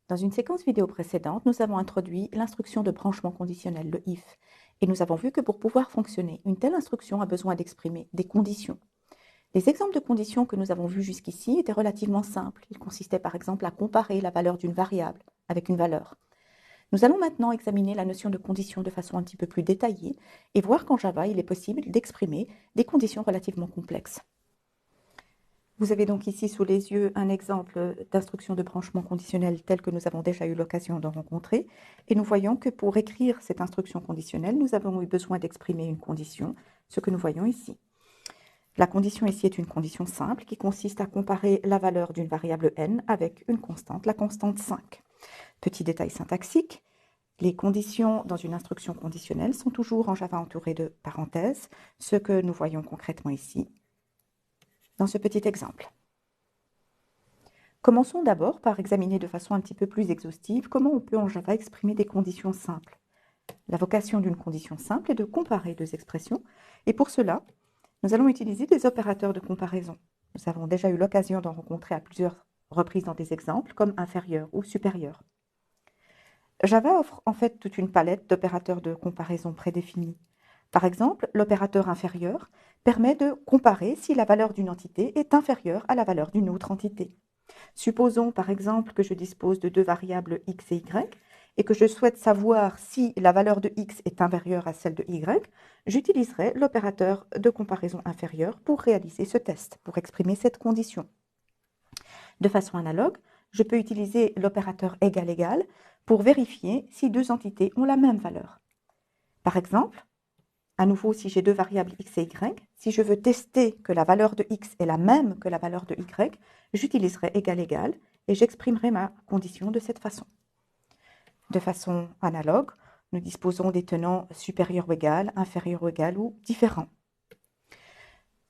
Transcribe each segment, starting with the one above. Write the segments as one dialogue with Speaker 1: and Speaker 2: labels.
Speaker 1: Dans une séquence vidéo précédente, nous avons introduit l'instruction de branchement conditionnel, le if, et nous avons vu que pour pouvoir fonctionner, une telle instruction a besoin d'exprimer des conditions. Les exemples de conditions que nous avons vus jusqu'ici étaient relativement simples. Ils consistaient par exemple à comparer la valeur d'une variable avec une valeur. Nous allons maintenant examiner la notion de condition de façon un petit peu plus détaillée et voir qu'en Java, il est possible d'exprimer des conditions relativement complexes. Vous avez donc ici sous les yeux un exemple d'instruction de branchement conditionnel tel que nous avons déjà eu l'occasion d'en rencontrer. Et nous voyons que pour écrire cette instruction conditionnelle, nous avons eu besoin d'exprimer une condition, ce que nous voyons ici. La condition ici est une condition simple qui consiste à comparer la valeur d'une variable n avec une constante, la constante 5. Petit détail syntaxique, les conditions dans une instruction conditionnelle sont toujours en Java entourées de parenthèses, ce que nous voyons concrètement ici dans ce petit exemple. Commençons d'abord par examiner de façon un petit peu plus exhaustive comment on peut en Java exprimer des conditions simples. La vocation d'une condition simple est de comparer deux expressions, et pour cela, nous allons utiliser des opérateurs de comparaison. Nous avons déjà eu l'occasion d'en rencontrer à plusieurs reprises dans des exemples, comme inférieur ou supérieur. Java offre en fait toute une palette d'opérateurs de comparaison prédéfinis. Par exemple, l'opérateur inférieur permet de comparer si la valeur d'une entité est inférieure à la valeur d'une autre entité. Supposons par exemple que je dispose de deux variables x et y et que je souhaite savoir si la valeur de x est inférieure à celle de y, j'utiliserai l'opérateur de comparaison inférieur pour réaliser ce test, pour exprimer cette condition. De façon analogue, je peux utiliser l'opérateur égal-égal pour vérifier si deux entités ont la même valeur. Par exemple, à nouveau, si j'ai deux variables x et y, si je veux tester que la valeur de x est la même que la valeur de y, j'utiliserai égal-égal et j'exprimerai ma condition de cette façon. De façon analogue, nous disposons des tenants supérieur ou égal, inférieur ou égal ou différents.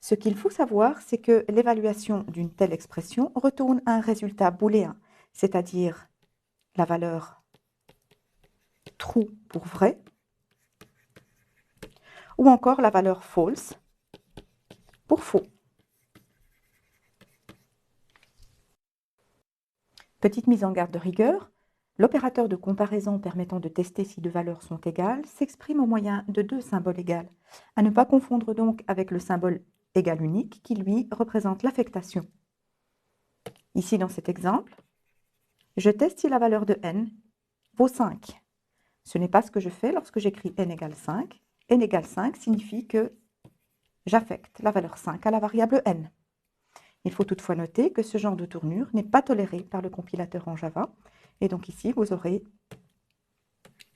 Speaker 1: Ce qu'il faut savoir, c'est que l'évaluation d'une telle expression retourne un résultat booléen, c'est-à-dire la valeur true pour vrai, ou encore la valeur false pour faux. Petite mise en garde de rigueur, l'opérateur de comparaison permettant de tester si deux valeurs sont égales s'exprime au moyen de deux symboles égaux, à ne pas confondre donc avec le symbole égal unique qui, lui, représente l'affectation. Ici, dans cet exemple, je teste si la valeur de n vaut 5. Ce n'est pas ce que je fais lorsque j'écris n égale 5. n égale 5 signifie que j'affecte la valeur 5 à la variable n. Il faut toutefois noter que ce genre de tournure n'est pas toléré par le compilateur en Java, et donc ici, vous aurez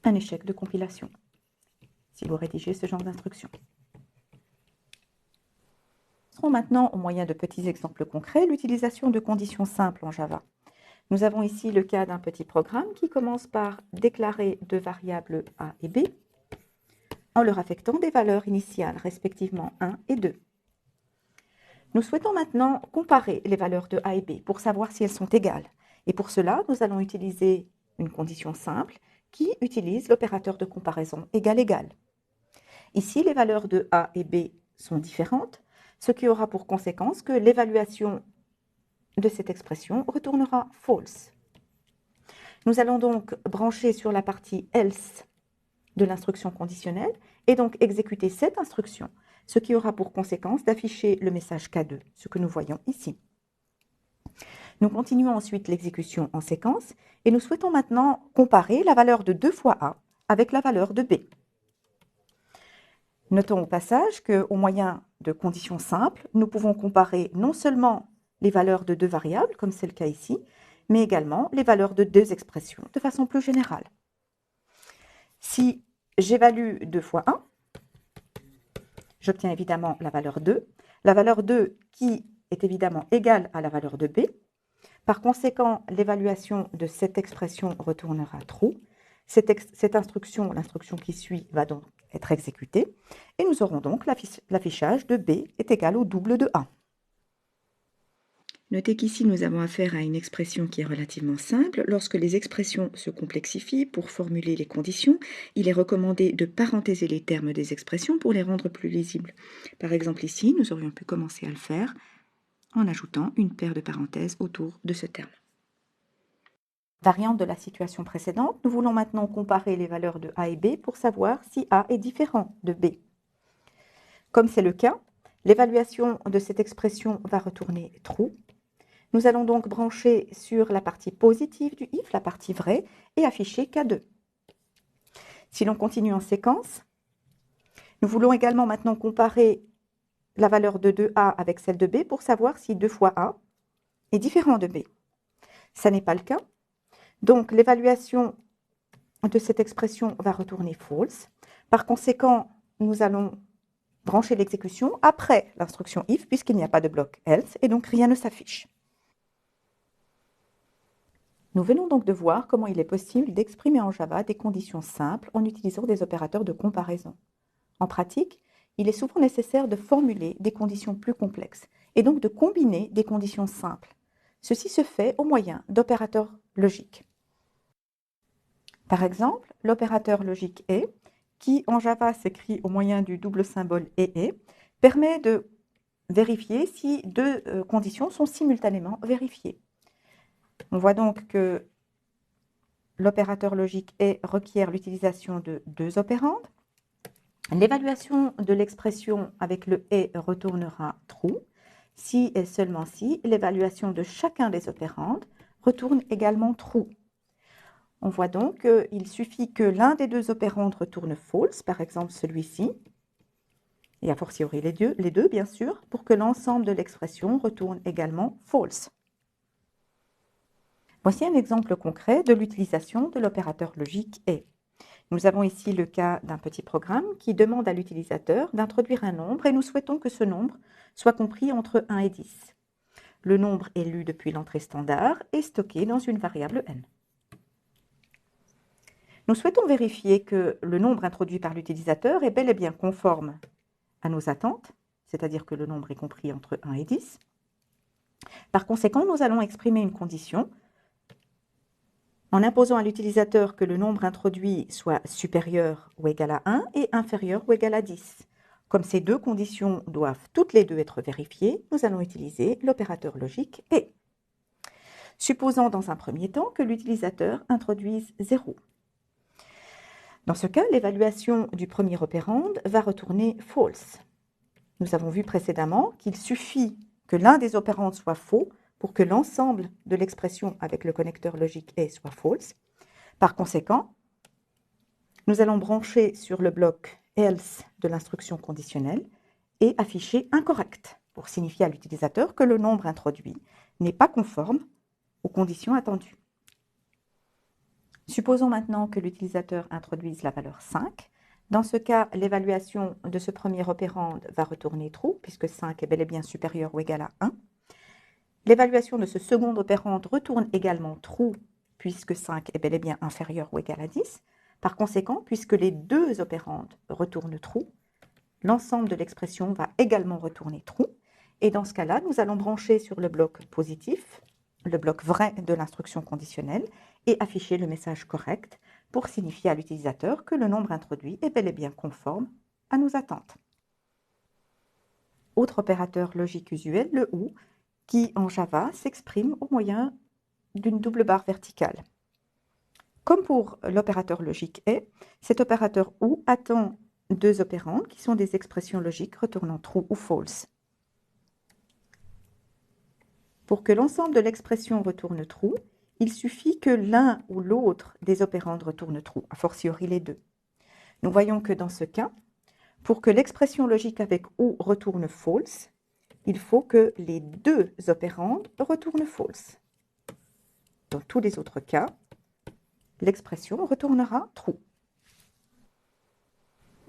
Speaker 1: un échec de compilation si vous rédigez ce genre d'instruction. Nous maintenant, au moyen de petits exemples concrets, l'utilisation de conditions simples en Java. Nous avons ici le cas d'un petit programme qui commence par déclarer deux variables a et b en leur affectant des valeurs initiales, respectivement 1 et 2. Nous souhaitons maintenant comparer les valeurs de a et b pour savoir si elles sont égales. Et pour cela, nous allons utiliser une condition simple qui utilise l'opérateur de comparaison égal-égal. Ici, les valeurs de a et b sont différentes, ce qui aura pour conséquence que l'évaluation de cette expression retournera false. Nous allons donc brancher sur la partie else de l'instruction conditionnelle et donc exécuter cette instruction, ce qui aura pour conséquence d'afficher le message K2, ce que nous voyons ici. Nous continuons ensuite l'exécution en séquence et nous souhaitons maintenant comparer la valeur de 2 fois A avec la valeur de B. Notons au passage qu'au moyen de conditions simples, nous pouvons comparer non seulement les valeurs de deux variables, comme c'est le cas ici, mais également les valeurs de deux expressions de façon plus générale. Si j'évalue 2 fois 1, j'obtiens évidemment la valeur 2. La valeur 2 qui est évidemment égale à la valeur de B. Par conséquent, l'évaluation de cette expression retournera true. Cette instruction, l'instruction qui suit, va donc être exécutée. Et nous aurons donc l'affichage de B est égal au double de A.
Speaker 2: Notez qu'ici, nous avons affaire à une expression qui est relativement simple. Lorsque les expressions se complexifient, pour formuler les conditions, il est recommandé de parenthéser les termes des expressions pour les rendre plus lisibles. Par exemple, ici, nous aurions pu commencer à le faire en ajoutant une paire de parenthèses autour de ce terme.
Speaker 1: Variante de la situation précédente, nous voulons maintenant comparer les valeurs de A et B pour savoir si A est différent de B. Comme c'est le cas, l'évaluation de cette expression va retourner true. Nous allons donc brancher sur la partie positive du if, la partie vraie, et afficher K2. Si l'on continue en séquence, nous voulons également maintenant comparer la valeur de 2A avec celle de B pour savoir si 2 fois A est différent de B. Ça n'est pas le cas. Donc l'évaluation de cette expression va retourner false. Par conséquent, nous allons brancher l'exécution après l'instruction if puisqu'il n'y a pas de bloc else et donc rien ne s'affiche. Nous venons donc de voir comment il est possible d'exprimer en Java des conditions simples en utilisant des opérateurs de comparaison. En pratique, il est souvent nécessaire de formuler des conditions plus complexes et donc de combiner des conditions simples. Ceci se fait au moyen d'opérateurs logiques. Par exemple, l'opérateur logique et, qui en Java s'écrit au moyen du double symbole et, permet de vérifier si deux conditions sont simultanément vérifiées. On voit donc que l'opérateur logique et requiert l'utilisation de deux opérandes. L'évaluation de l'expression avec le et retournera true. Si et seulement si, l'évaluation de chacun des opérandes retourne également true. On voit donc qu'il suffit que l'un des deux opérandes retourne false, par exemple celui-ci, et a fortiori les deux bien sûr, pour que l'ensemble de l'expression retourne également false. Voici un exemple concret de l'utilisation de l'opérateur logique et. Nous avons ici le cas d'un petit programme qui demande à l'utilisateur d'introduire un nombre et nous souhaitons que ce nombre soit compris entre 1 et 10. Le nombre est lu depuis l'entrée standard et stocké dans une variable n. Nous souhaitons vérifier que le nombre introduit par l'utilisateur est bel et bien conforme à nos attentes, c'est-à-dire que le nombre est compris entre 1 et 10. Par conséquent, nous allons exprimer une condition en imposant à l'utilisateur que le nombre introduit soit supérieur ou égal à 1 et inférieur ou égal à 10. Comme ces deux conditions doivent toutes les deux être vérifiées, nous allons utiliser l'opérateur logique et. Supposons dans un premier temps que l'utilisateur introduise 0. Dans ce cas, l'évaluation du premier opérande va retourner false. Nous avons vu précédemment qu'il suffit que l'un des opérandes soit faux pour que l'ensemble de l'expression avec le connecteur logique et soit false. Par conséquent, nous allons brancher sur le bloc else de l'instruction conditionnelle et afficher incorrect pour signifier à l'utilisateur que le nombre introduit n'est pas conforme aux conditions attendues. Supposons maintenant que l'utilisateur introduise la valeur 5. Dans ce cas, l'évaluation de ce premier opérande va retourner true, puisque 5 est bel et bien supérieur ou égal à 1. L'évaluation de ce second opérande retourne également true, puisque 5 est bel et bien inférieur ou égal à 10. Par conséquent, puisque les deux opérandes retournent true, l'ensemble de l'expression va également retourner true. Et dans ce cas-là, nous allons brancher sur le bloc positif, le bloc vrai de l'instruction conditionnelle, et afficher le message correct pour signifier à l'utilisateur que le nombre introduit est bel et bien conforme à nos attentes. Autre opérateur logique usuel, le OU, qui en Java s'exprime au moyen d'une double barre verticale. Comme pour l'opérateur logique et, cet opérateur OU attend deux opérandes qui sont des expressions logiques retournant true ou false. Pour que l'ensemble de l'expression retourne true, il suffit que l'un ou l'autre des opérandes retourne true, a fortiori les deux. Nous voyons que dans ce cas, pour que l'expression logique avec OU retourne false, il faut que les deux opérandes retournent false. Dans tous les autres cas, l'expression retournera true.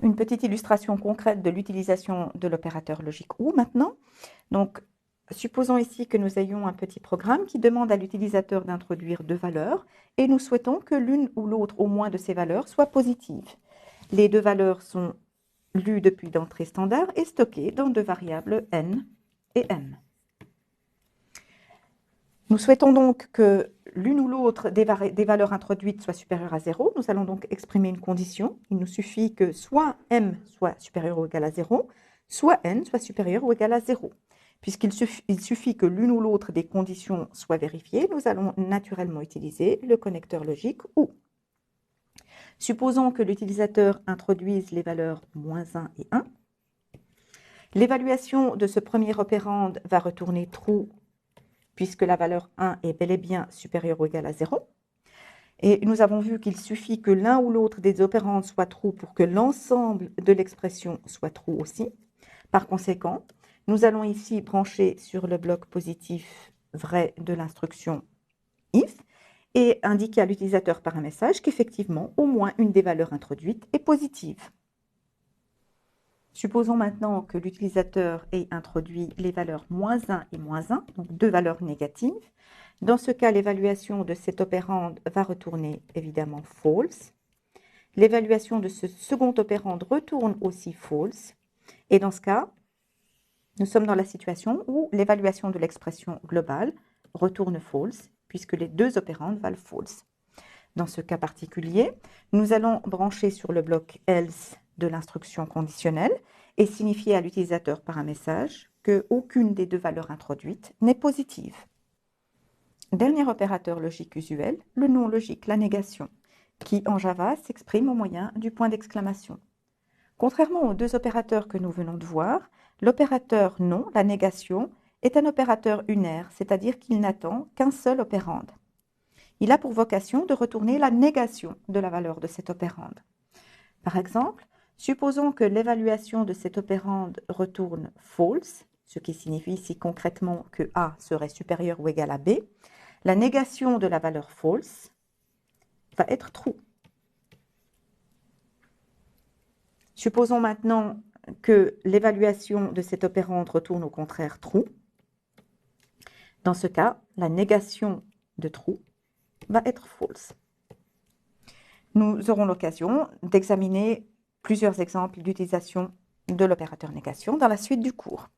Speaker 1: Une petite illustration concrète de l'utilisation de l'opérateur logique OU maintenant. Donc, supposons ici que nous ayons un petit programme qui demande à l'utilisateur d'introduire deux valeurs et nous souhaitons que l'une ou l'autre au moins de ces valeurs soit positive. Les deux valeurs sont lues depuis l'entrée standard et stockées dans deux variables n et m. Nous souhaitons donc que l'une ou l'autre des valeurs introduites soit supérieure à 0. Nous allons donc exprimer une condition. Il nous suffit que soit m soit supérieur ou égal à 0, soit n soit supérieur ou égal à 0. il suffit que l'une ou l'autre des conditions soit vérifiée, nous allons naturellement utiliser le connecteur logique OU. Supposons que l'utilisateur introduise les valeurs -1 et 1. L'évaluation de ce premier opérande va retourner true puisque la valeur 1 est bel et bien supérieure ou égale à 0. Et nous avons vu qu'il suffit que l'un ou l'autre des opérandes soit true pour que l'ensemble de l'expression soit true aussi. Par conséquent, nous allons ici brancher sur le bloc positif vrai de l'instruction if et indiquer à l'utilisateur par un message qu'effectivement, au moins une des valeurs introduites est positive. Supposons maintenant que l'utilisateur ait introduit les valeurs -1 et -1, donc deux valeurs négatives. Dans ce cas, l'évaluation de cet opérande va retourner évidemment false. L'évaluation de ce second opérande retourne aussi false. Et dans ce cas, nous sommes dans la situation où l'évaluation de l'expression globale retourne false, puisque les deux opérandes valent false. Dans ce cas particulier, nous allons brancher sur le bloc else de l'instruction conditionnelle et signifier à l'utilisateur par un message qu'aucune des deux valeurs introduites n'est positive. Dernier opérateur logique usuel, le non logique, la négation, qui en Java s'exprime au moyen du point d'exclamation. Contrairement aux deux opérateurs que nous venons de voir, l'opérateur non, la négation, est un opérateur unaire, c'est-à-dire qu'il n'attend qu'un seul opérande. Il a pour vocation de retourner la négation de la valeur de cet opérande. Par exemple, supposons que l'évaluation de cet opérande retourne false, ce qui signifie ici concrètement que A serait supérieur ou égal à B. La négation de la valeur false va être true. Supposons maintenant que l'évaluation de cet opérande retourne au contraire true. Dans ce cas, la négation de true va être false. Nous aurons l'occasion d'examiner plusieurs exemples d'utilisation de l'opérateur négation dans la suite du cours.